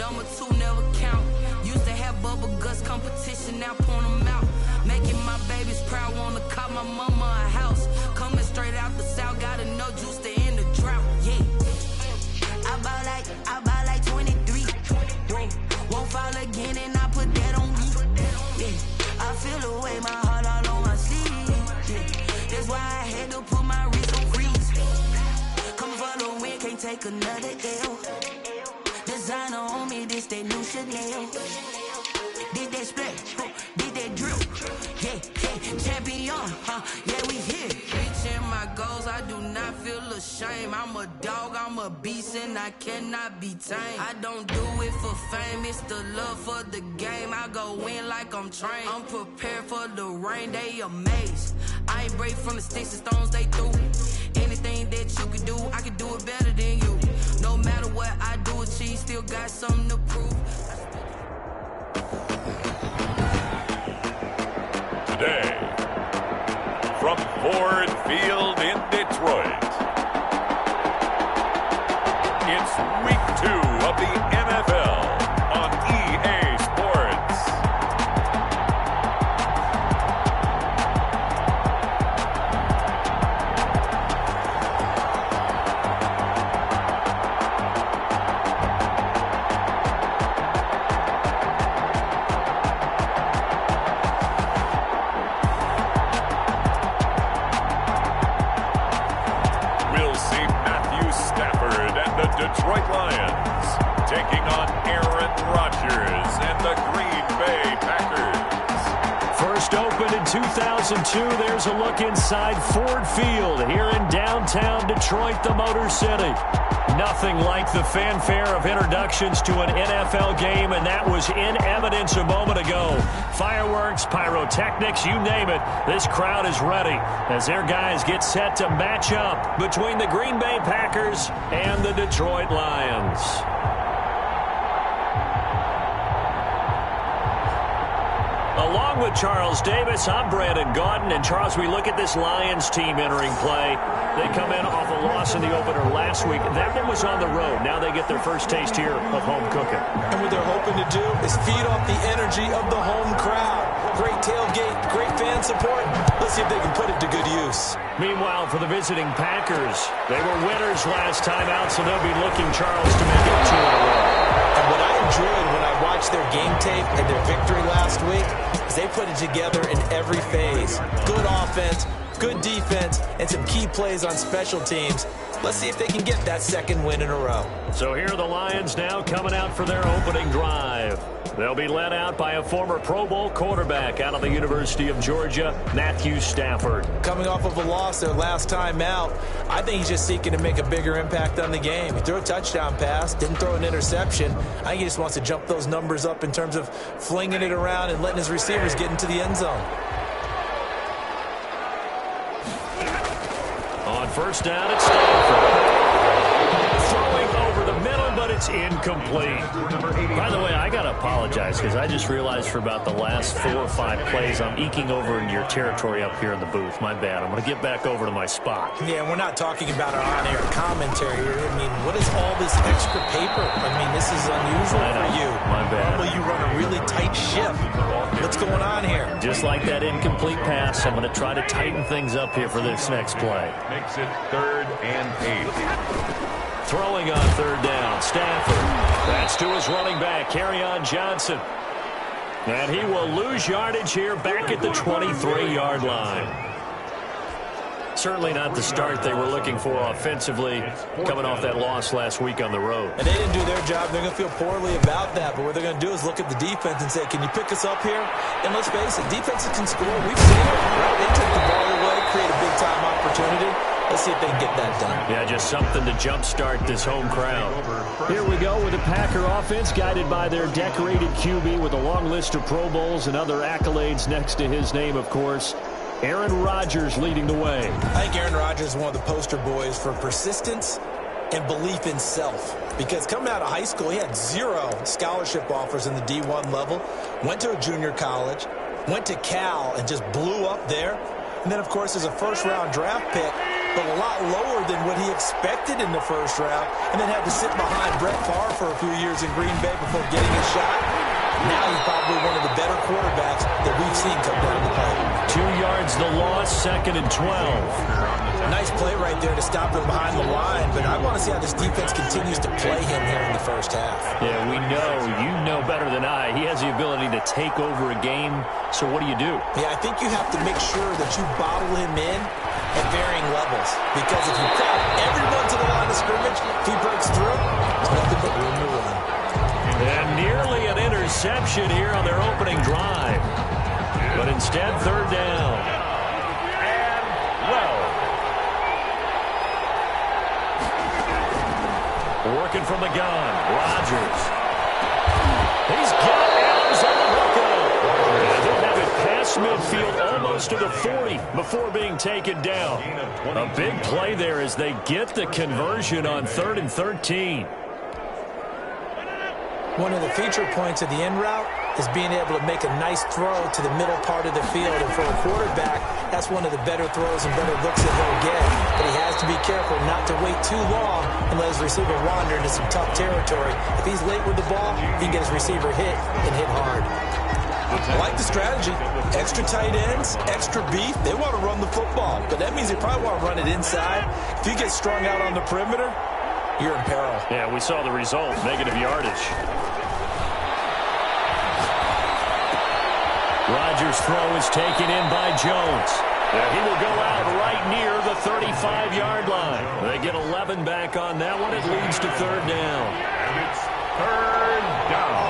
Number 2 never count. Used to have bubble guts competition, now point them out. Making my babies proud, wanna call my mama a house. Coming straight out the south, gotta know juice to end the drought. Yeah. I bought like 23. Whoa. Won't fall again and I put that on me. Yeah. I feel the way, my heart all on my sleeve. Yeah. That's why I had to put my wrist on freeze. Coming for the win, can't take another L. Designer on me, this that new Chanel. Did that splash, did that drill. Yeah, champion, yeah, we here. Reaching my goals, I do not feel ashamed. I'm a dog, I'm a beast, and I cannot be tamed. I don't do it for fame, it's the love for the game. I go in like I'm trained. I'm prepared for the rain, they amazed. I ain't break from the sticks and stones they threw. Anything that you can do, I can do it better than you. No matter what I do, achieve, still got something to prove. Today, from Ford Field in Detroit, it's week 2 of the NFL on EA Sports. Detroit Lions taking on Aaron Rodgers and the Green Bay Packers. First opened in 2002, there's a look inside Ford Field here in downtown Detroit, the Motor City. Nothing like the fanfare of introductions to an NFL game, and that was in evidence a moment ago. Fireworks, pyrotechnics, you name it. This crowd is ready as their guys get set to match up between the Green Bay Packers and the Detroit Lions. Along with Charles Davis, I'm Brandon Gaudin. And Charles, we look at this Lions team entering play. They come in off a loss in the opener last week. That one was on the road. Now they get their first taste here of home cooking. And what they're hoping to do is feed off the energy of the home crowd. Great tailgate, great fan support. Let's see if they can put it to good use. Meanwhile, for the visiting Packers, they were winners last time out, so they'll be looking, Charles, to make it 2 in a row. And what I enjoyed when I watched their game tape and their victory last week is they put it together in every phase. Good offense, good defense, and some key plays on special teams. Let's see if they can get that second win in a row. So here are the Lions now coming out for their opening drive. They'll be led out by a former Pro Bowl quarterback out of the University of Georgia, Matthew Stafford. Coming off of a loss their last time out, I think he's just seeking to make a bigger impact on the game. He threw a touchdown pass, didn't throw an interception. I think he just wants to jump those numbers up in terms of flinging it around and letting his receivers get into the end zone. On first down, it's Stafford. Throwing over the middle, but it's incomplete. By the way, I got to apologize because I just realized for about the last 4 or 5 plays, I'm eking over into your territory up here in the booth. My bad. I'm going to get back over to my spot. Yeah, we're not talking about our on-air commentary here. I mean, what is all this extra paper? I mean, this is unusual for you. My bad. Normally you run a really tight ship. What's going on here? Just like that incomplete pass, I'm going to try to tighten things up here for this next play. Makes it 3rd and 8. Throwing on 3rd down, Stafford. That's to his running back, Kerryon Johnson. And he will lose yardage here back at the 23-yard line. Certainly not the start they were looking for offensively, coming off that loss last week on the road. And they didn't do their job. They're going to feel poorly about that. But what they're going to do is look at the defense and say, can you pick us up here? And let's face it, defenses can score. We've seen it. Right? They take the ball away, create a big-time opportunity. Let's see if they can get that done. Yeah, just something to jumpstart this home crowd. Here we go with the Packer offense, guided by their decorated QB with a long list of Pro Bowls and other accolades next to his name, of course. Aaron Rodgers leading the way. I think Aaron Rodgers is one of the poster boys for persistence and belief in self. Because coming out of high school, he had 0 scholarship offers in the D1 level. Went to a junior college, went to Cal, and just blew up there. And then, of course, as a first-round draft pick, but a lot lower than what he expected in the first round, and then had to sit behind Brett Favre for a few years in Green Bay before getting a shot. Now he's probably one of the better quarterbacks that we've seen come down the pipe. 2 yards the loss, 2nd and 12. Nice play right there to stop him behind the line, but I want to see how this defense continues to play him here in the first half. Yeah, we know. You know better than I. He has the ability to take over a game, so what do you do? Yeah, I think you have to make sure that you bottle him in at varying levels, because if you crowd everyone to the line of scrimmage, if he breaks through, there's nothing but room to run. And nearly an interception here on their opening drive. But instead, 3rd down. And well. Working from the gun, Rodgers. He's got Adams on the hookup. And he'll have it past midfield, almost to the 40, before being taken down. A big play there as they get the conversion on 3rd and 13. One of the feature points of the in route is being able to make a nice throw to the middle part of the field. And for a quarterback, that's one of the better throws and better looks that he'll get. But he has to be careful not to wait too long and let his receiver wander into some tough territory. If he's late with the ball, he can get his receiver hit and hit hard. I like the strategy. Extra tight ends, extra beef. They want to run the football, but that means they probably want to run it inside. If you get strung out on the perimeter, you're in peril. Yeah, we saw the result, negative yardage. Rodgers' throw is taken in by Jones. He will go out right near the 35-yard line. They get 11 back on that one. It leads to 3rd down. And it's 3rd down.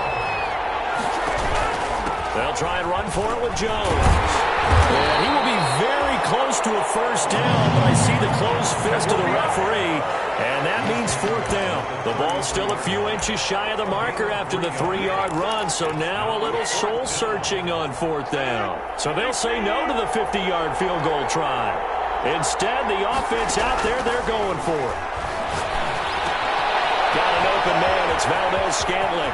They'll try and run for it with Jones. And he will be very close to a 1st down, but I see the closed fist of the referee, and that means 4th down. The ball's still a few inches shy of the marker after the 3-yard run, so now a little soul-searching on 4th down. So they'll say no to the 50-yard field goal try. Instead, the offense out there, they're going for it. Got an open man. It's Valdez-Scantling.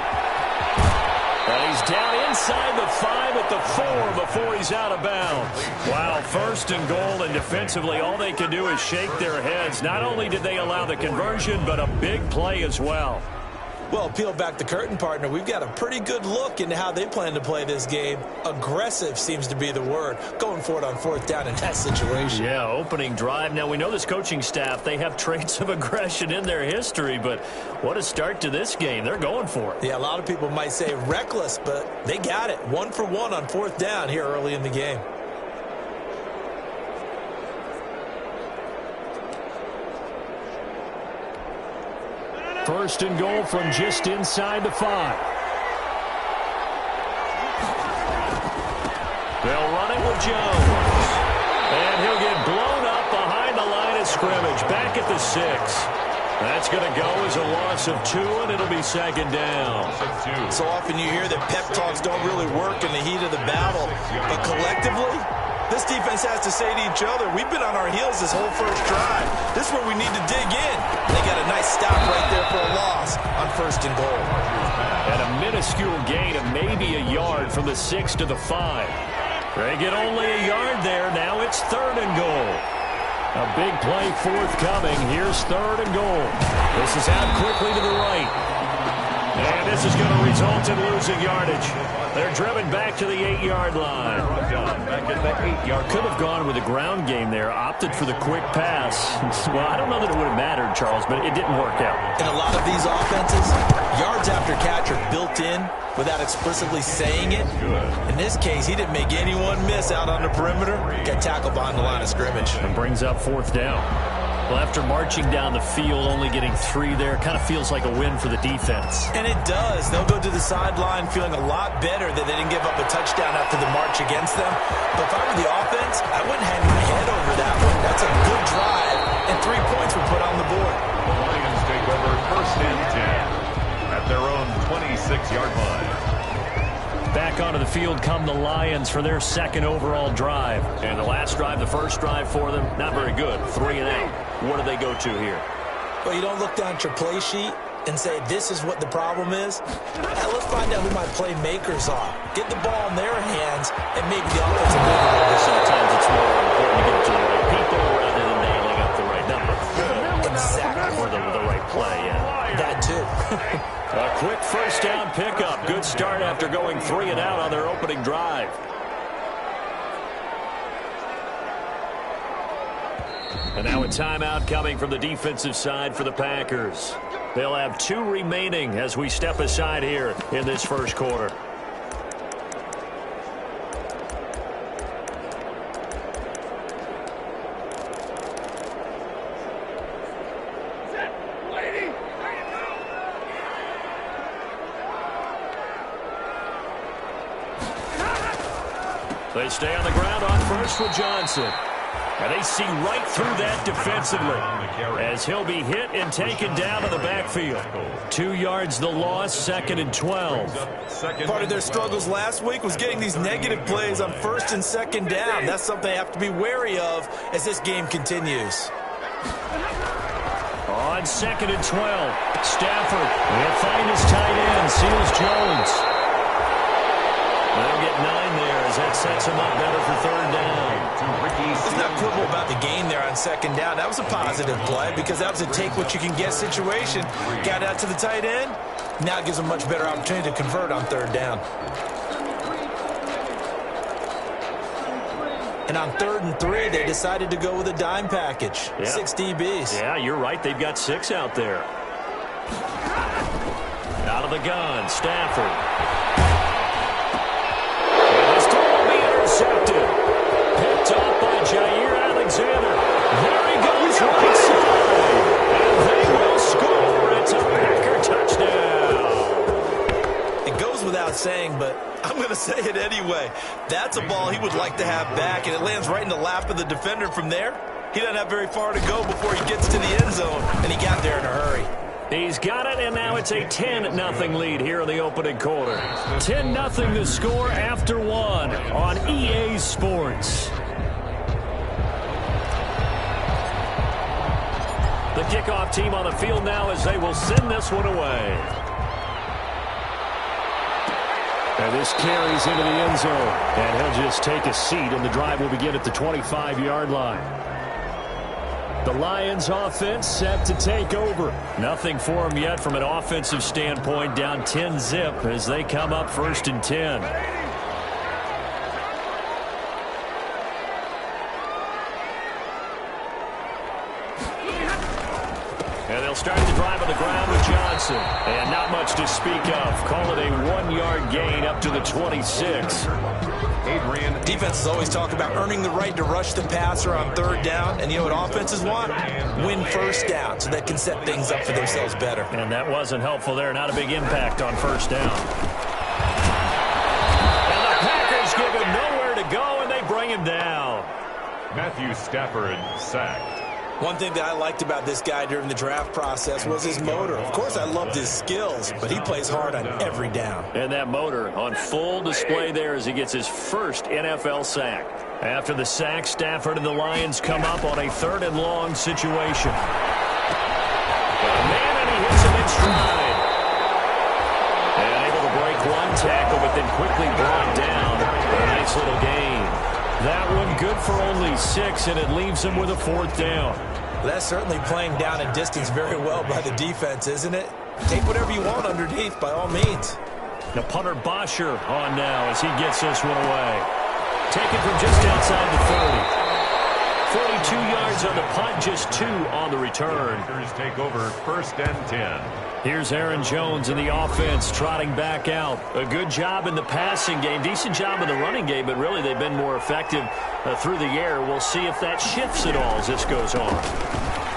And he's down inside the 5 at the 4 before he's out of bounds. Wow, 1st and goal, and defensively all they can do is shake their heads. Not only did they allow the conversion, but a big play as well. Well, peel back the curtain, partner. We've got a pretty good look into how they plan to play this game. Aggressive seems to be the word. Going for it on 4th down in that situation. Yeah, opening drive. Now, we know this coaching staff, they have traits of aggression in their history, but what a start to this game. They're going for it. Yeah, a lot of people might say reckless, but they got it. 1 for 1 on 4th down here early in the game. First and goal from just inside the 5. They'll run it with Jones. And he'll get blown up behind the line of scrimmage. Back at the 6. That's going to go as a loss of 2, and it'll be 2nd down. So often you hear that pep talks don't really work in the heat of the battle. But collectively, this defense has to say to each other, we've been on our heels this whole first drive. This is where we need to dig in. They got a nice stop right there for a loss on 1st and goal. And a minuscule gain of maybe a yard from the 6 to the 5. They get only a yard there. Now it's 3rd and goal. A big play forthcoming. Here's 3rd and goal. This is out quickly to the right. And this is going to result in losing yardage. They're driven back to the 8-yard line. Back at the 8-yard. Could have gone with a ground game there. Opted for the quick pass. Well, I don't know that it would have mattered, Charles, but it didn't work out. In a lot of these offenses, yards after catch are built in without explicitly saying it. In this case, he didn't make anyone miss out on the perimeter. Got tackled behind the line of scrimmage. And brings up 4th down. Well, after marching down the field, only getting 3 there, kind of feels like a win for the defense. And it does. They'll go to the sideline feeling a lot better that they didn't give up a touchdown after the march against them. But if I were the offense, I wouldn't hang my head over that one. That's a good drive, and 3 points were put on the board. The Lions take over 1st and 10 at their own 26-yard line. Back onto the field come the Lions for their 2nd overall drive. And the last drive, the first drive for them, not very good. 3 and out. What do they go to here? Well, you don't look down at your play sheet and say, this is what the problem is. Now, let's find out who my playmakers are. Get the ball in their hands, and maybe the offensive movement. Sometimes it's more important to get it to the right people rather than nailing up the A quick first down pickup. Good start after going 3 and out on their opening drive. And now a timeout coming from the defensive side for the Packers. They'll have 2 remaining as we step aside here in this first quarter. They stay on the ground on first with Johnson. And they see right through that defensively as he'll be hit and taken down to the backfield. 2 yards the loss, 2nd and 12. Part of their struggles last week was getting these negative plays on 1st and 2nd down. That's something they have to be wary of as this game continues. On 2nd and 12, Stafford will find his tight end, seals Jones. They'll get 9 there as that sets him up better for 3rd down. There's no quibble about the gain there on 2nd down. That was a positive play because that was a take-what-you-can-get situation. Got out to the tight end. Now it gives them a much better opportunity to convert on 3rd down. And on 3rd and 3, they decided to go with a dime package. Yeah. 6 DBs. Yeah, you're right. They've got 6 out there. Out of the gun, Stafford. Intercepted. Picked up by Jair Alexander. There he goes right side. And they will score. It's a Packer touchdown. It goes without saying, but I'm going to say it anyway. That's a ball he would like to have back, and it lands right in the lap of the defender from there. He doesn't have very far to go before he gets to the end zone, and he got there in a hurry. He's got it, and now it's a 10-0 lead here in the opening quarter. 10-0 the score after 1 on EA Sports. The kickoff team on the field now as they will send this one away. And this carries into the end zone, and he'll just take a seat, and the drive will begin at the 25-yard line. The Lions offense set to take over. Nothing for them yet from an offensive standpoint, down 10-zip as they come up 1st and 10. And they'll start the drive on the ground with Johnson. And not much to speak of. Call it a 1-yard gain up to the 26. Defenses always talk about earning the right to rush the passer on 3rd down. And you know what offenses want? Win 1st down so they can set things up for themselves better. And that wasn't helpful there. Not a big impact on 1st down. And the Packers give him nowhere to go, and they bring him down. Matthew Stafford sacked. One thing that I liked about this guy during the draft process was his motor. Of course, I loved his skills, but he plays hard on every down. And that motor on full display there as he gets his first NFL sack. After the sack, Stafford and the Lions come up on a 3rd and long situation. Man, and he hits him in stride. And able to break 1 tackle, but then quickly brought down. A nice little gain. That one good for only 6, and it leaves him with a 4th down. That's certainly playing down and distance very well by the defense, isn't it? Take whatever you want underneath, by all means. The punter Bosher on now as he gets this one away. Taken from just outside the 30. 42 yards on the punt, just 2 on the return. Take over 1st and 10. Here's Aaron Jones in the offense trotting back out. A good job in the passing game. Decent job in the running game, but really they've been more effective through the air. We'll see if that shifts at all as this goes on.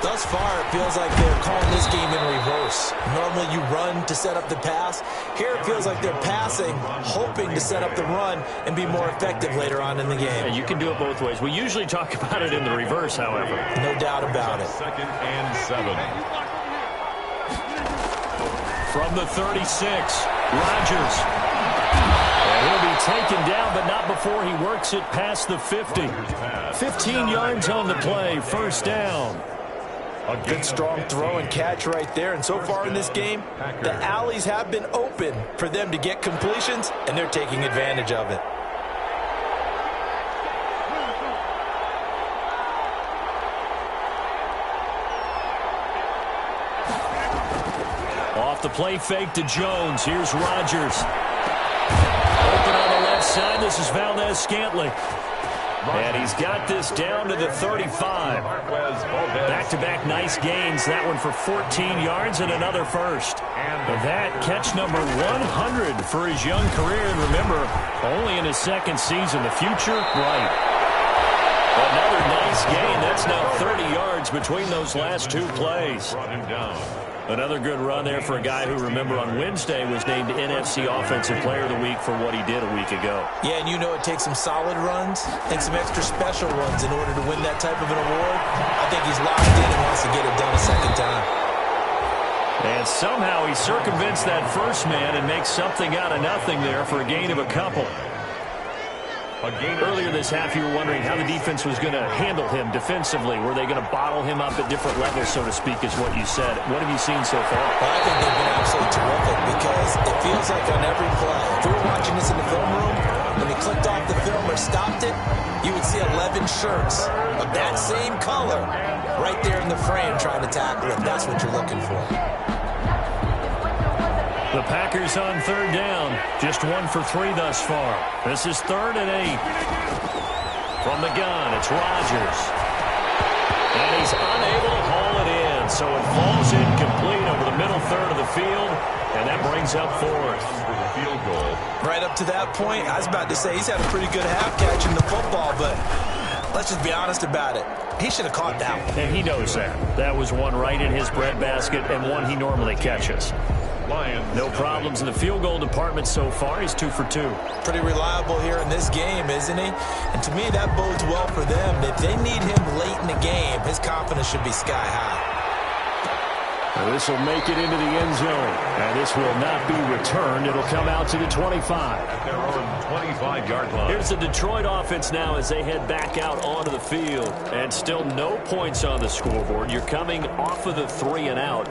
Thus far, it feels like they're calling this game in reverse. Normally you run to set up the pass. Here it feels like they're passing, hoping to set up the run and be more effective later on in the game. Yeah, you can do it both ways. We usually talk about it in the reverse, however. No doubt about it. 2nd and 7. From the 36, Rodgers. And he'll be taken down, but not before he works it past the 50. 15 yards on the play, 1st down. A good strong throw and catch right there. And so far in this game, the alleys have been open for them to get completions, and they're taking advantage of it. Off the play fake to Jones. Here's Rodgers. Open on the left side. This is Valdez-Scantling. And he's got this down to the 35. Back-to-back nice gains. That one for 14 yards and another first. And that catch number 100 for his young career. And remember, only in his second season. The future, bright. Another nice gain. That's now 30 yards between those last two plays. Another good run there for a guy who, remember, on Wednesday was named NFC Offensive Player of the Week for what he did a week ago. Yeah, and you know it takes some solid runs and some extra special runs in order to win that type of an award. I think he's locked in and wants to get it done a second time. And somehow he circumvents that first man and makes something out of nothing there for a gain of a couple. Earlier this half, you were wondering how the defense was going to handle him defensively. Were they going to bottle him up at different levels, so to speak, is what you said. What have you seen so far? Well, I think they've been absolutely terrific because it feels like on every play, if we were watching this in the film room, when he clicked off the film or stopped it, you would see 11 shirts of that same color right there in the frame trying to tackle him. That's what you're looking for. The Packers on third down. Just 1 for 3 thus far. This is 3rd and 8. From the gun, it's Rodgers. And he's unable to haul it in. So it falls incomplete over the middle third of the field. And that brings up 4th. Field goal. Right up to that point, I was about to say he's had a pretty good half catching the football, but let's just be honest about it. He should have caught that one. And he knows that. That was one right in his breadbasket and one he normally catches. No problems in the field goal department so far. He's 2 for 2. Pretty reliable here in this game, isn't he? And to me, that bodes well for them. If they need him late in the game, his confidence should be sky high. Well, this will make it into the end zone. And this will not be returned. It'll come out to the 25. At their own 25-yard line. Here's the Detroit offense now as they head back out onto the field. And still no points on the scoreboard. You're coming off of the 3 and out.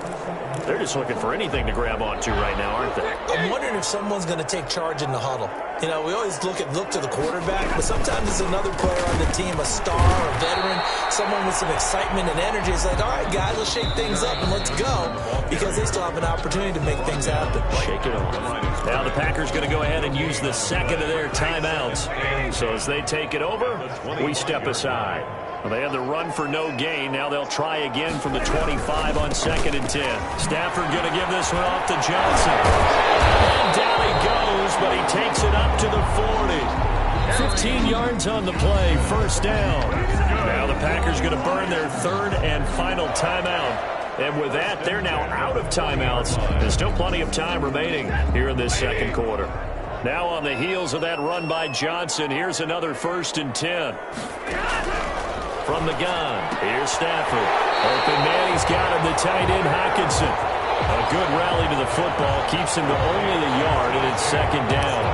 They're just looking for anything to grab onto right now, aren't they? I'm wondering if someone's going to take charge in the huddle. You know, we always look to the quarterback, but sometimes it's another player on the team, a star, a veteran, someone with some excitement and energy. It's like, all right, guys, let's shake things up and let's go, because they still have an opportunity to make things happen. Shake it off. Now the Packers going to go ahead and use the second of their timeouts. So as they take it over, we step aside. Well, they had the run for no gain. Now they'll try again from the 25 on 2nd and 10. Stafford going to give this one off to Johnson. And down he goes, but he takes it up to the 40. 15 yards on the play, first down. Now the Packers going to burn their 3rd and final timeout. And with that, they're now out of timeouts. There's still plenty of time remaining here in this second quarter. Now on the heels of that run by Johnson, here's another 1st and 10. From the gun, here's Stafford. Open man, he's got him, the tight end, Hockenson. A good rally to the football, keeps him to only a yard, and it's 2nd down.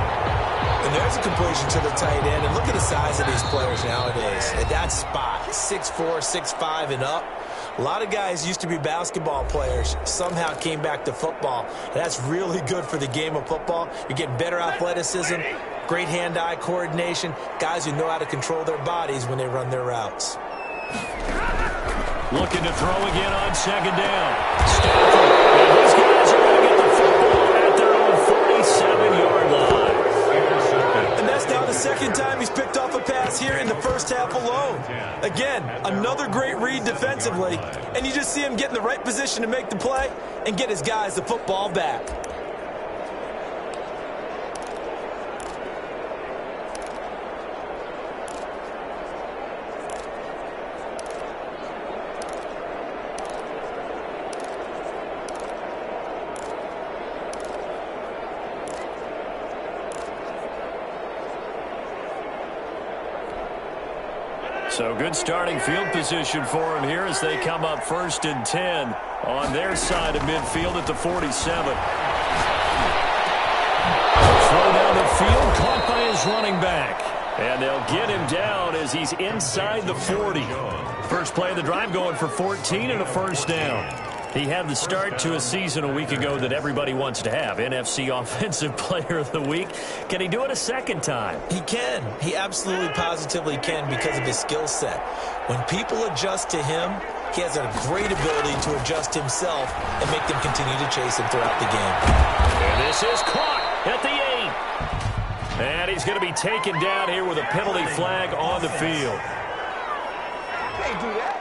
And there's a completion to the tight end, and look at the size of these players nowadays. At that spot, 6'4", 6'5", and up. A lot of guys used to be basketball players, somehow came back to football. And that's really good for the game of football. You're getting better athleticism, great hand-eye coordination, guys who know how to control their bodies when they run their routes. Looking to throw again on 2nd down. Stafford, and these guys are going to get the football at their own 47-yard line. And that's now the 2nd time he's picked off a pass here in the first half alone. Again, another great read defensively, and you just see him get in the right position to make the play and get his guys the football back. So good starting field position for him here as they come up 1st and 10 on their side of midfield at the 47. Throw down the field, caught by his running back. And they'll get him down as he's inside the 40. First play of the drive going for 14 and a 1st down. He had the start to a season a week ago that everybody wants to have. NFC Offensive Player of the Week. Can he do it a second time? He can. He absolutely positively can because of his skill set. When people adjust to him, he has a great ability to adjust himself and make them continue to chase him throughout the game. And this is caught at the 8. And he's going to be taken down here with a penalty flag on the field. Can't do that.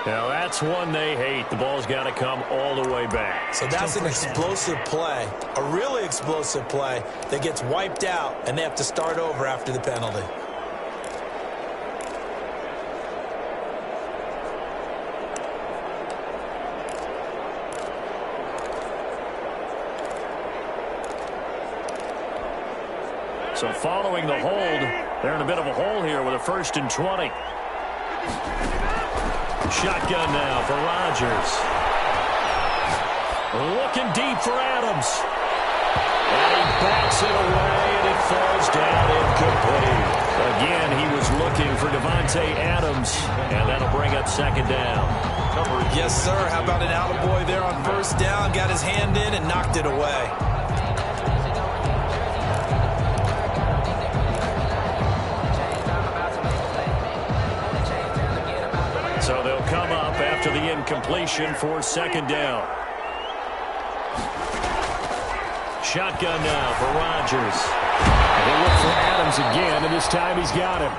Now, that's one they hate. The ball's got to come all the way back. So that's an explosive play, a really explosive play that gets wiped out, and they have to start over after the penalty. So following the hold, they're in a bit of a hole here with a 1st and 20. Shotgun now for Rodgers. Looking deep for Adams. And he bats it away, and it falls down incomplete. Again, he was looking for Devontae Adams, and that'll bring up 2nd down. Yes, sir. How about an attaboy there on 1st down? Got his hand in and knocked it away. So they'll come up after the incompletion for 2nd down. Shotgun now for Rodgers. They look for Adams again, and this time he's got him.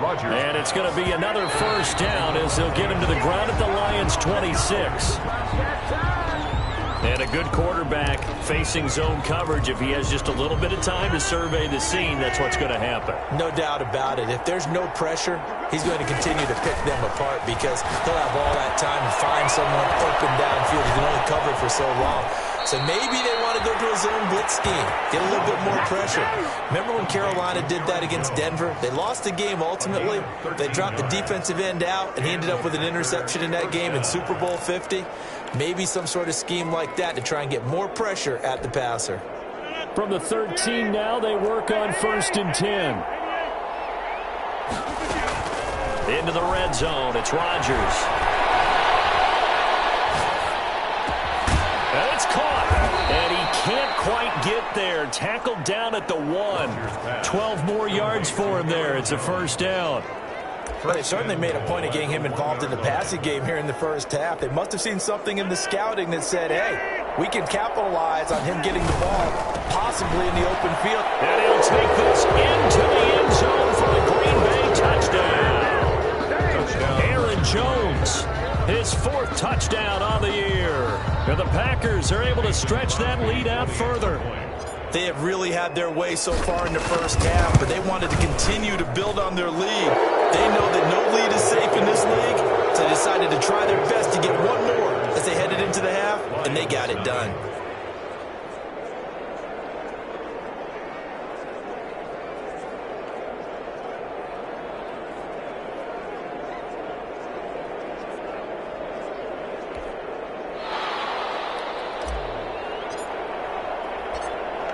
Rodgers. And it's going to be another 1st down as they'll get him to the ground at the Lions' 26. And a good quarterback facing zone coverage. If he has just a little bit of time to survey the scene, that's what's going to happen. No doubt about it. If there's no pressure, he's going to continue to pick them apart because he'll have all that time to find someone open downfield. He can only cover for so long. So maybe they want to go to a zone blitz scheme, get a little bit more pressure. Remember when Carolina did that against Denver? They lost the game ultimately. They dropped the defensive end out, and he ended up with an interception in that game in Super Bowl 50. Maybe some sort of scheme like that to try and get more pressure at the passer. From the 13 now, they work on 1st and 10. Into the red zone, it's Rodgers. And it's caught. And he can't quite get there. Tackled down at the 1. 12 more yards for him there. It's a 1st down. Well, they certainly made a point of getting him involved in the passing game here in the 1st half. They must have seen something in the scouting that said, hey, we can capitalize on him getting the ball, possibly in the open field. And he'll take this into the end zone for the Green Bay touchdown. Aaron Jones, his 4th touchdown on the year. And the Packers are able to stretch that lead out further. They have really had their way so far in the 1st half, but they wanted to continue to build on their lead. They know that no lead is safe in this league, so they decided to try their best to get one more as they headed into the half, and they got it done.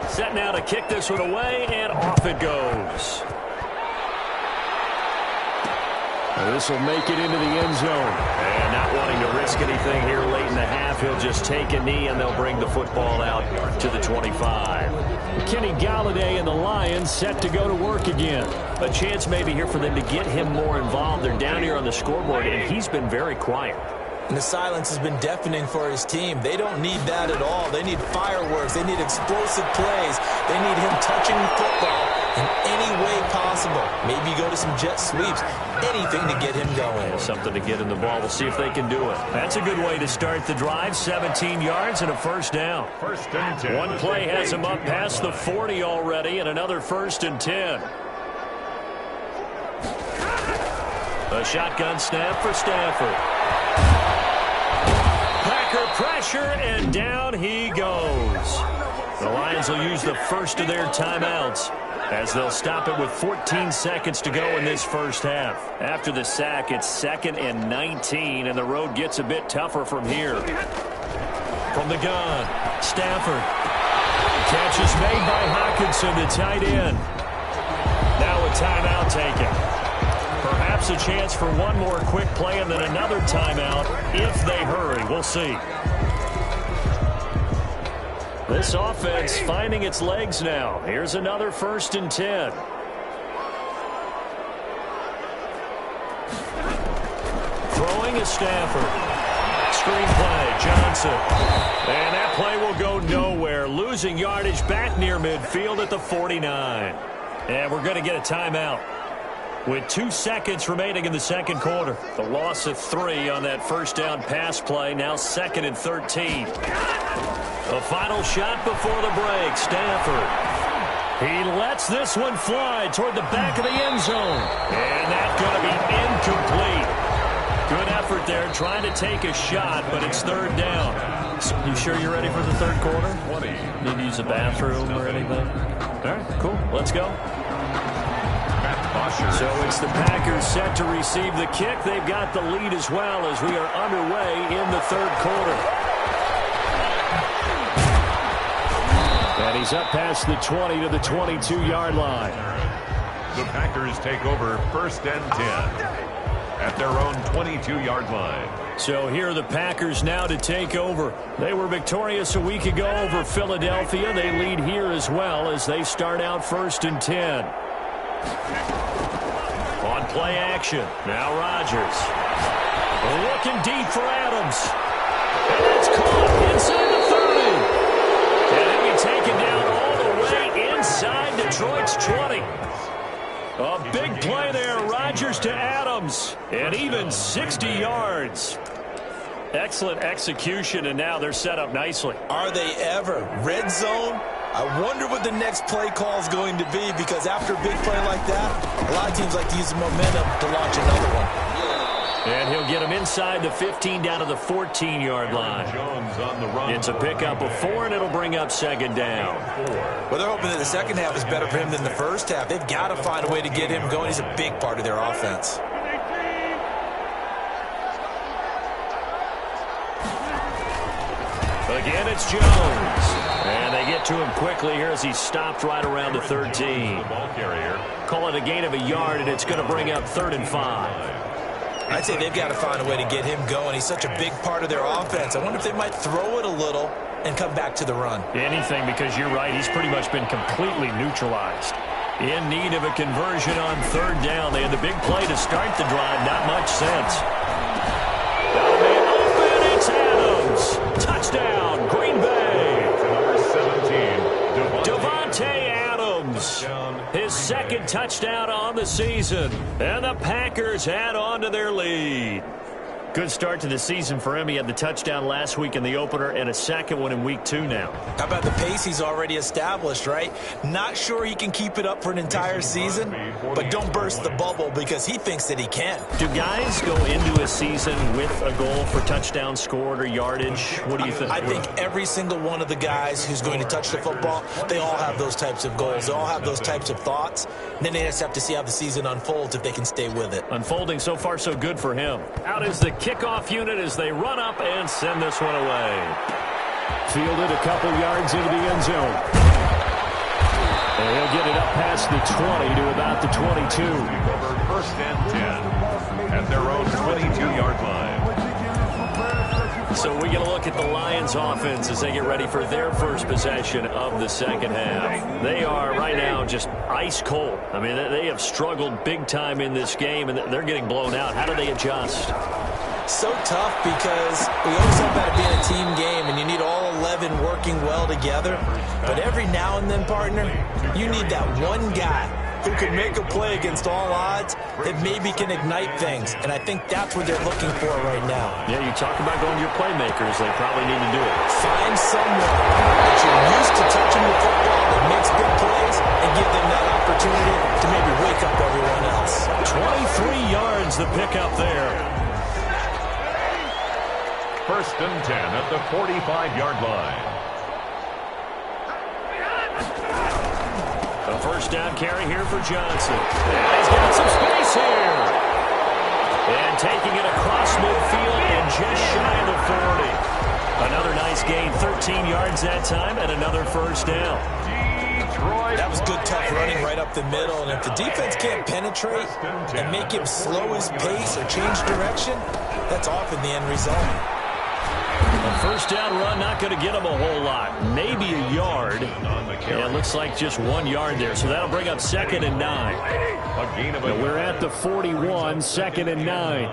Set now to kick this one away, and off it goes. This will make it into the end zone. And not wanting to risk anything here late in the half, he'll just take a knee, and they'll bring the football out to the 25. Kenny Galladay and the Lions set to go to work again. A chance maybe here for them to get him more involved. They're down here on the scoreboard, and he's been very quiet. And the silence has been deafening for his team. They don't need that at all. They need fireworks. They need explosive plays. They need him touching the football in any way possible. Maybe go to some jet sweeps. Anything to get him going. Something to get him the ball. We'll see if they can do it. That's a good way to start the drive. 17 yards and a 1st down. 1st and 10. One play has him up past the 40 already, and another 1st and 10. A shotgun snap for Stafford. Packer pressure, and down he goes. The Lions will use the first of their timeouts as they'll stop it with 14 seconds to go in this 1st half. After the sack, it's 2nd and 19, and the road gets a bit tougher from here. From the gun, Stafford. Catch is made by Hockenson, the tight end. Now a timeout taken. Perhaps a chance for one more quick play and then another timeout if they hurry. We'll see. This offense finding its legs now. Here's another 1st and 10. Throwing is Stafford. Screenplay, Johnson. And that play will go nowhere. Losing yardage back near midfield at the 49. And we're going to get a timeout with 2 seconds remaining in the second quarter. The loss of 3 on that first down pass play. Now 2nd and 13. The final shot before the break. Stafford. He lets this one fly toward the back of the end zone. And that's going to be incomplete. Good effort there trying to take a shot, but it's 3rd down. So you sure you're ready for the third quarter? Need to use a bathroom or anything? All right, cool. Let's go. So it's the Packers set to receive the kick. They've got the lead as well as we are underway in the third quarter. And he's up past the 20 to the 22-yard line. The Packers take over 1st and 10 at their own 22-yard line. So here are the Packers now to take over. They were victorious a week ago over Philadelphia. They lead here as well as they start out 1st and 10. On play action. Now Rodgers. Looking deep for Adams. And it's caught inside the 30. And he'll be taken down all the way inside Detroit's 20. A big play there. Rodgers to Adams. And even 60 yards. Excellent execution, and now they're set up nicely. Are they ever? Red zone? I wonder what the next play call is going to be, because after a big play like that, a lot of teams like to use the momentum to launch another one. And he'll get him inside the 15 down to the 14-yard line. Jones on the run. It's a pickup of 4, and it'll bring up 2nd down. Well, they're hoping that the second half is better for him than the first half. They've got to find a way to get him going. He's a big part of their offense. Again, it's Jones. And they get to him quickly here as he's stopped right around the 13. Call it a gain of a yard, and it's going to bring up 3rd and 5. I'd say they've got to find a way to get him going. He's such a big part of their offense. I wonder if they might throw it a little and come back to the run. Anything, because you're right. He's pretty much been completely neutralized. In need of a conversion on 3rd down. They had the big play to start the drive. Not much sense. Open, it's Adams. Touchdown, Green Bay. Number 17, Devontae Adams. His 2nd touchdown on the season. And the Packers add on to their lead. Good start to the season for him. He had the touchdown last week in the opener and a 2nd one in week 2 now. How about the pace he's already established, right? Not sure he can keep it up for an entire season, but don't burst the bubble because he thinks that he can. Do guys go into a season with a goal for touchdown scored or yardage? What do you think? I think every single one of the guys who's going to touch the football, they all have those types of goals. They all have those types of thoughts. And then they just have to see how the season unfolds if they can stay with it. Unfolding so far so good for him. Out is the kickoff unit as they run up and send this one away. Fielded a couple yards into the end zone. And he'll get it up past the 20 to about the 22. Over 1st and 10 at their own 22-yard line. So we get a look at the Lions offense as they get ready for their first possession of the second half. They are right now just ice cold. I mean, they have struggled big time in this game, and they're getting blown out. How do they adjust? So tough because we always talk about it being a team game, and you need all 11 working well together. But every now and then, partner, you need that one guy who can make a play against all odds that maybe can ignite things. And I think that's what they're looking for right now. Yeah, you talk about going to your playmakers. They probably need to do it. Find someone that you're used to touching the football that makes big plays and give them that opportunity to maybe wake up everyone else. 23 yards the pickup there. 1st and 10 at the 45-yard line. A first down carry here for Johnson. And he's got some space here. And taking it across midfield and just shy of the 40. Another nice gain, 13 yards that time, and another first down. That was good, tough running right up the middle. And if the defense can't penetrate and make him slow his pace or change direction, that's often the end result. A first down run, not going to get him a whole lot. Maybe a yard. Yeah, it looks like just 1 yard there. So that'll bring up 2nd and 9. We're at the 41, 2nd and 9.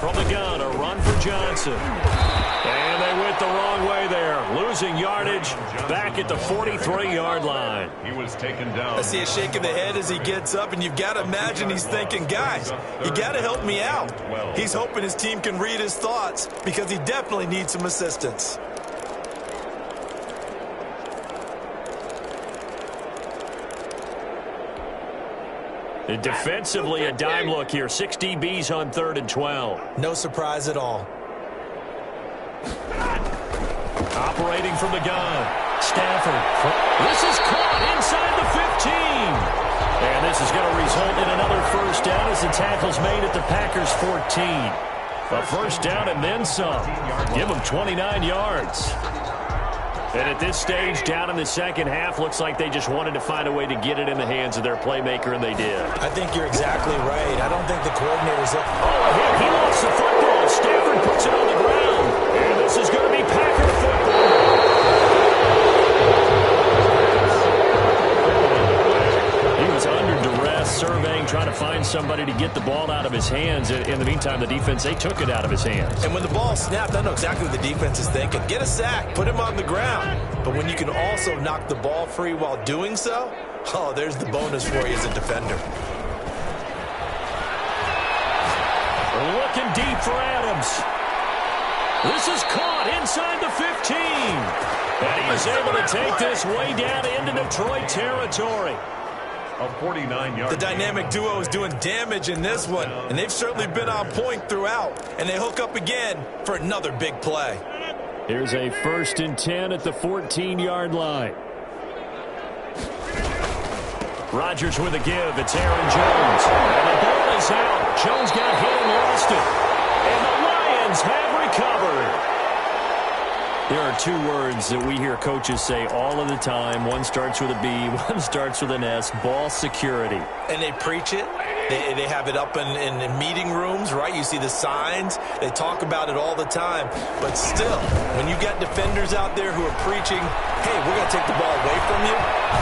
From the gun, a run for Johnson. And they went the wrong way there. Losing yardage back at the 43-yard line. He was taken down. I see a shake of the head as he gets up, and you've got to imagine he's thinking, guys, you got to help me out. He's hoping his team can read his thoughts because he definitely needs some assistance. And defensively, a dime look here. 6 DBs on 3rd and 12. No surprise at all. Operating from the gun. Stafford. This is caught inside the 15. And this is going to result in another first down as the tackle's made at the Packers' 14. A first down and then some. Give them 29 yards. And at this stage, down in the second half, looks like they just wanted to find a way to get it in the hands of their playmaker, and they did. I think you're exactly right. I don't think the coordinator's up. Oh, hit. He lost the football. Stafford puts it on the ground. And this is going to be Packer football. He was under duress, surveying, trying to find somebody to get the ball out of his hands. In the meantime, the defense, they took it out of his hands. And when the ball snapped, I know exactly what the defense is thinking. Get a sack, put him on the ground. But when you can also knock the ball free while doing so, oh, there's the bonus for you as a defender. Looking deep for Adams. This is caught inside the 15. And he is able to take this way down into Detroit territory. A 49-yard. The dynamic duo is doing damage in this one, and they've certainly been on point throughout. And they hook up again for another big play. Here's a 1st and 10 at the 14-yard line. Rodgers with a give. It's Aaron Jones. And the ball is out. Jones got hit and lost it. And the Lions have recovered. There are 2 words that we hear coaches say all of the time. One starts with a B, one starts with an S. Ball security. And they preach it. They have it up in meeting rooms, right? You see the signs. They talk about it all the time. But still, when you got defenders out there who are preaching, hey, we're going to take the ball away from you,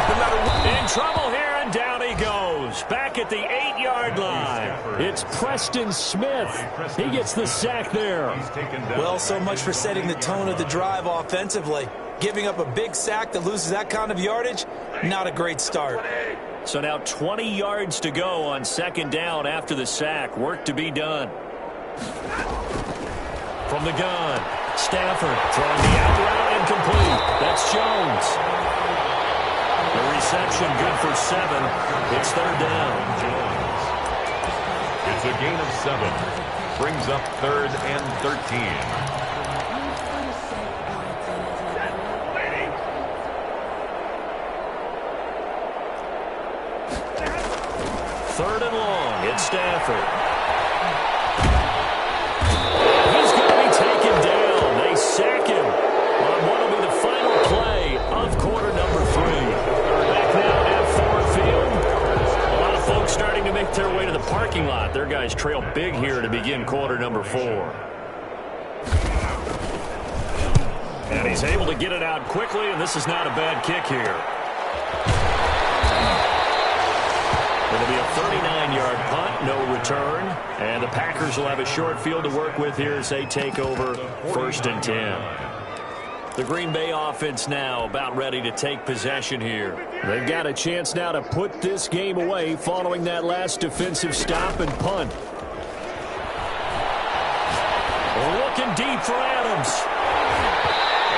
no matter what. In trouble here, and down he goes. Back at the 8-yard line. It's Preston Smith. He gets the sack there. Well, so much for setting the tone of the drive offensively. Giving up a big sack that loses that kind of yardage, not a great start. So now 20 yards to go on 2nd down after the sack. Work to be done. From the gun, Stafford throwing the out route incomplete. That's Jones. The reception good for 7. It's 3rd down. It's a gain of 7. Brings up 3rd and 13. 3rd and long. It's Stafford. He's going to be taken down. They sack him on what will be the final play of quarter number 3. Back now at Ford Field. A lot of folks starting to make their way to the parking lot. Their guys trail big here to begin quarter number 4. And he's able to get it out quickly, and this is not a bad kick here. It'll be a 39-yard punt, no return. And the Packers will have a short field to work with here as they take over 1st and 10. The Green Bay offense now about ready to take possession here. They've got a chance now to put this game away following that last defensive stop and punt. Looking deep for Adams.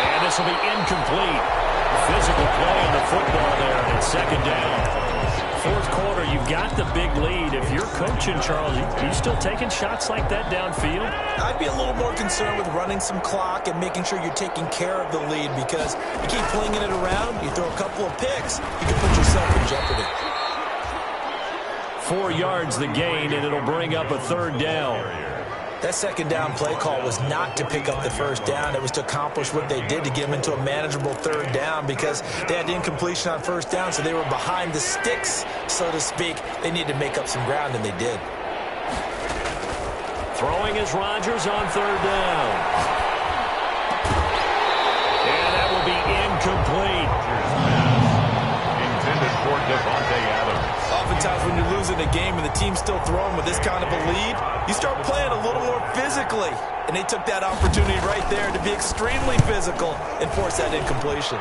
And this will be incomplete. Physical play on the football there, and it's 2nd down. 4th quarter, you've got the big lead. If you're coaching, Charles, are you still taking shots like that downfield? I'd be a little more concerned with running some clock and making sure you're taking care of the lead, because you keep flinging it around, you throw a couple of picks, you can put yourself in jeopardy. 4 yards the gain, and it'll bring up a 3rd down. That 2nd down play call was not to pick up the 1st down. It was to accomplish what they did to get them into a manageable 3rd down, because they had incompletion on 1st down, so they were behind the sticks, so to speak. They needed to make up some ground, and they did. Throwing is Rodgers on 3rd down. And that will be incomplete. Intended for Devontae Adams. Oftentimes when you're losing a game and the team's still throwing with this kind of a lead, you start playing a little more physically. And they took that opportunity right there to be extremely physical and force that incompletion.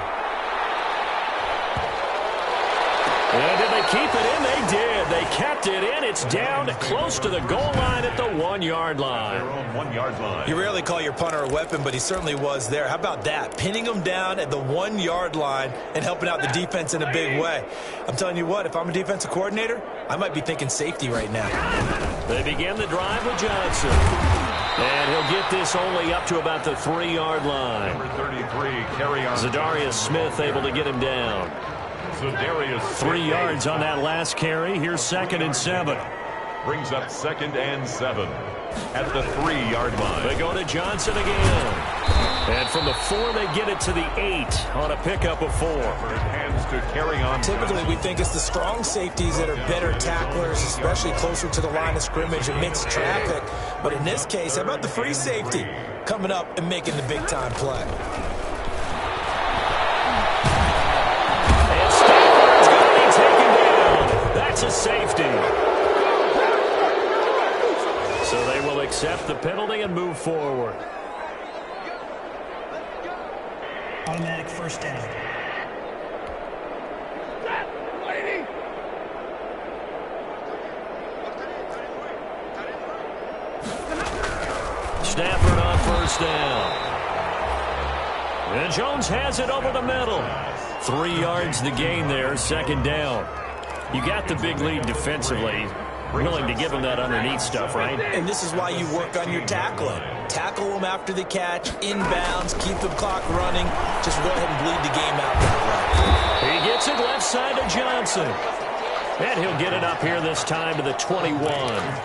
And did they keep it in? They did. They kept it in. It's down close to the goal line at the 1-yard line. Their own 1-yard line. You rarely call your punter a weapon, but he certainly was there. How about that? Pinning him down at the 1-yard line and helping out the defense in a big way. I'm telling you what, if I'm a defensive coordinator, I might be thinking safety right now. They begin the drive with Johnson. And he'll get this only up to about the 3-yard line. Number 33, carry on. Zadarius Smith able to get him down. 3 yards on that last carry. Here's 2nd and 7. Brings up 2nd and 7 at the 3-yard line. They go to Johnson again. And from the 4, they get it to the 8 on a pickup of 4. Hands to carry on. Typically, we think it's the strong safeties that are better tacklers, especially closer to the line of scrimmage amidst traffic. But in this case, how about the free safety coming up and making the big-time play? That's a safety. So they will accept the penalty and move forward. Automatic first down. Stafford on first down. And Jones has it over the middle. 3 yards the gain there, 2nd down. You got the big lead defensively. Willing to give them that underneath stuff, right? And this is why you work on your tackling. Tackle them after the catch, inbounds, keep the clock running. Just go ahead and bleed the game out that way. He gets it left side to Johnson. And he'll get it up here this time to the 21.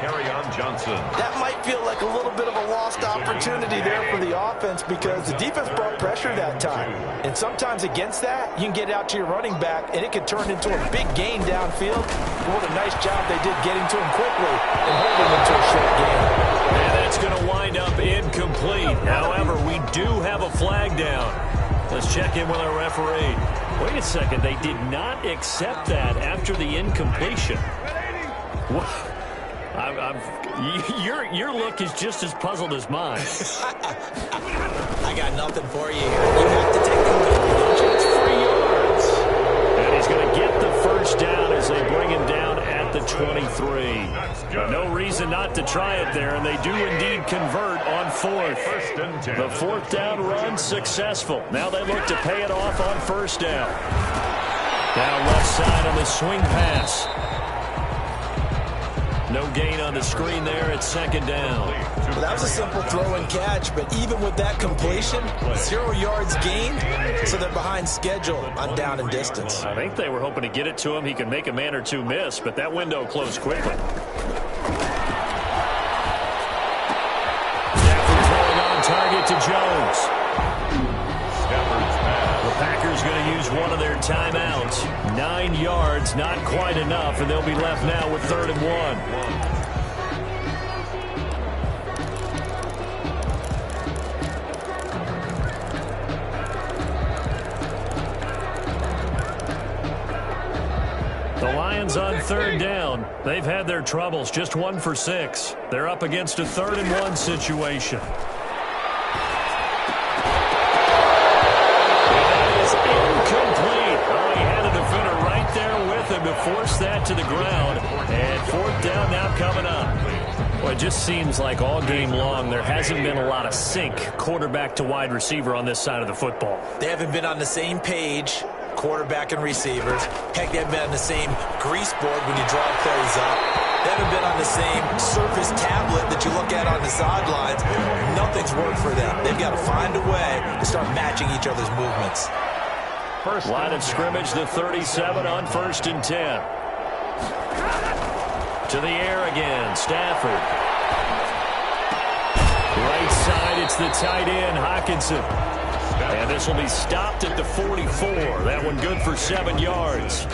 Carry on Johnson. That might feel like a little bit of a lost opportunity there for the offense because the defense brought pressure that time. And sometimes against that, you can get out to your running back, and it can turn into a big gain downfield. What a nice job they did getting to him quickly and holding him to a short gain. And that's going to wind up incomplete. However, we do have a flag down. Let's check in with our referee. Wait a second, they did not accept that after the incompletion. Your look is just as puzzled as mine. I got nothing for you here. You have to take the lead. It's 3 yards. And he's going to get the first down as they bring him down at the 23. No reason not to try it there, and they do indeed convert on 4th. The 4th down run successful. Now they look to pay it off on 1st down. Down left side on the swing pass. No gain on the screen there at 2nd down. Well, that was a simple throw and catch, but even with that completion, 0 yards gained, so they're behind schedule on down and distance. I think they were hoping to get it to him. He could make a man or two miss, but that window closed quickly. Stafford throwing on target to Jones. Stafford's pass. The Packers going to use one of their timeouts. 9 yards, not quite enough, and they'll be left now with 3rd and 1. The Lions on 3rd down. They've had their troubles, just 1 for 6. They're up against a 3rd and 1 situation. To force that to the ground, and 4th down now coming up. Well, it just seems like all game long there hasn't been a lot of sync quarterback to wide receiver on this side of the football. They haven't been on the same page, quarterback and receivers. Heck, they haven't been on the same grease board when you draw plays up. They haven't been on the same surface tablet that you look at on the sidelines. Nothing's worked for them. They've got to find a way to start matching each other's movements. Line of scrimmage, the 37 on 1st and 10. To the air again, Stafford. Right side, it's the tight end, Hockenson. And this will be stopped at the 44. That one good for 7 yards.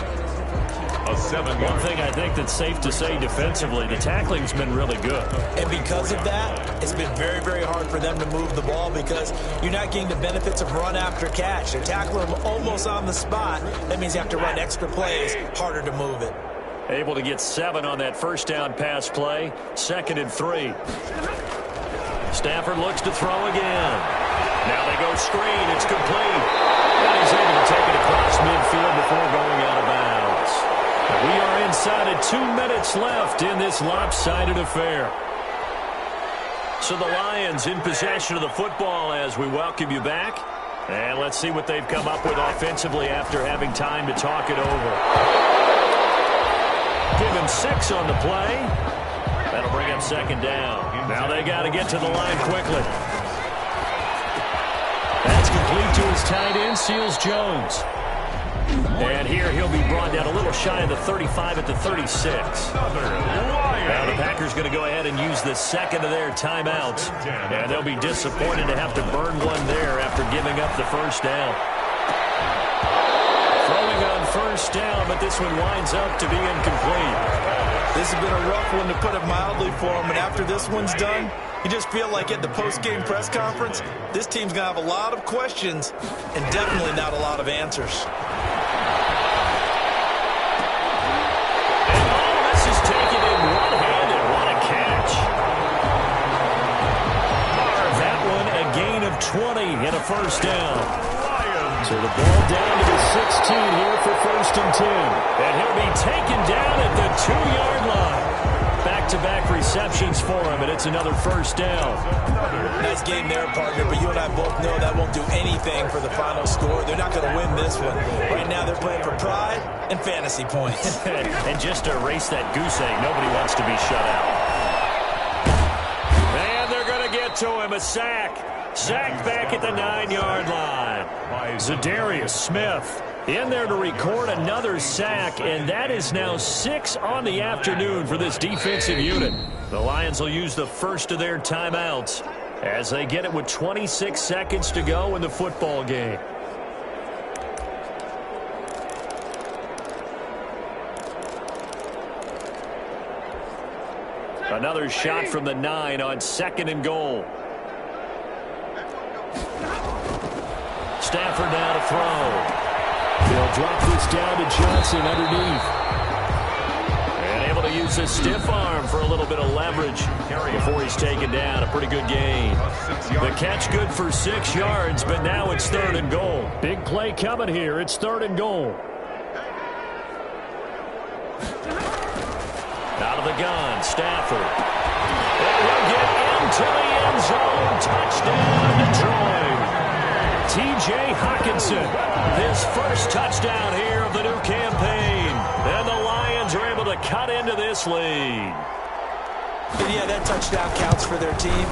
A 7-yard. One thing I think that's safe to say defensively, the tackling's been really good. And because of that, it's been very, very hard for them to move the ball because you're not getting the benefits of run after catch. They're tackling them almost on the spot. That means you have to run extra plays, harder to move it. Able to get 7 on that first down pass play. 2nd and 3. Stafford looks to throw again. Now they go screen. It's complete. And he's able to take it across midfield before going out of bounds. We are inside of 2 minutes left in this lopsided affair. So the Lions in possession of the football as we welcome you back. And let's see what they've come up with offensively after having time to talk it over. Give him 6 on the play. That'll bring up 2nd down. Now they got to get to the line quickly. That's complete to his tight end, Seals Jones. And here he'll be brought down a little shy of the 35 at the 36. Now the Packers going to go ahead and use the 2nd of their timeouts. And they'll be disappointed to have to burn one there after giving up the first down. Throwing on first down, but this one winds up to be incomplete. This has been a rough one, to put it mildly, for him. And after this one's done, you just feel like at the post-game press conference, this team's going to have a lot of questions and definitely not a lot of answers. And all this is taken in one-handed. What a catch. That one a gain of 20 and a first down. So the ball down to the 16 here for 1st and 10. And he'll be taken down at the 2-yard line. Back-to-back receptions for him, and it's another first down. Nice game there, partner, but you and I both know that won't do anything for the final score. They're not going to win this one. Right now they're playing for pride and fantasy points. And just to erase that goose egg, nobody wants to be shut out. And they're going to get to him, a sack. Sacked back at the 9-yard line. Zadarius Smith in there to record another sack, and that is now 6 on the afternoon for this defensive unit. The Lions will use the first of their timeouts as they get it with 26 seconds to go in the football game. Another shot from the 9 on 2nd and goal. Stafford now to throw. They'll drop this down to Johnson underneath. And able to use his stiff arm for a little bit of leverage before he's taken down. A pretty good gain. The catch good for 6 yards, but now it's 3rd and goal. Big play coming here. It's 3rd and goal. Out of the gun, Stafford. And he'll get into the end zone. Touchdown, Detroit. T.J. Hockenson, his first touchdown here of the new campaign. And the Lions are able to cut into this lead. Yeah, that touchdown counts for their team,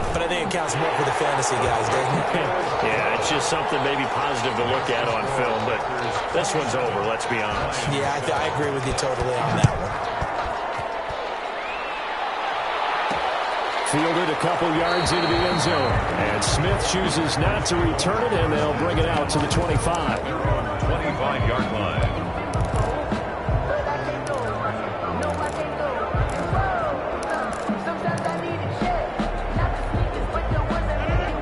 but I think it counts more for the fantasy guys, doesn't it? Yeah, it's just something maybe positive to look at on film, but this one's over, let's be honest. Yeah, I agree with you totally on that one. Fielded a couple yards into the end zone. And Smith chooses not to return it, and they'll bring it out to the 25. 25-yard line.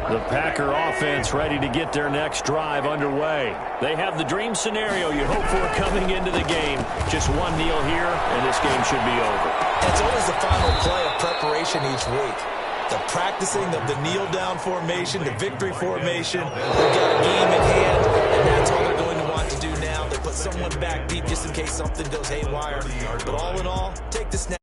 The Packer offense ready to get their next drive underway. They have the dream scenario you hope for coming into the game. Just one kneel here, and this game should be over. It's always the final play of preparation each week. The practicing of the kneel-down formation, the victory formation. They've got a game in hand, and that's all they're going to want to do now. They put someone back deep just in case something goes haywire. But all in all, take the snap.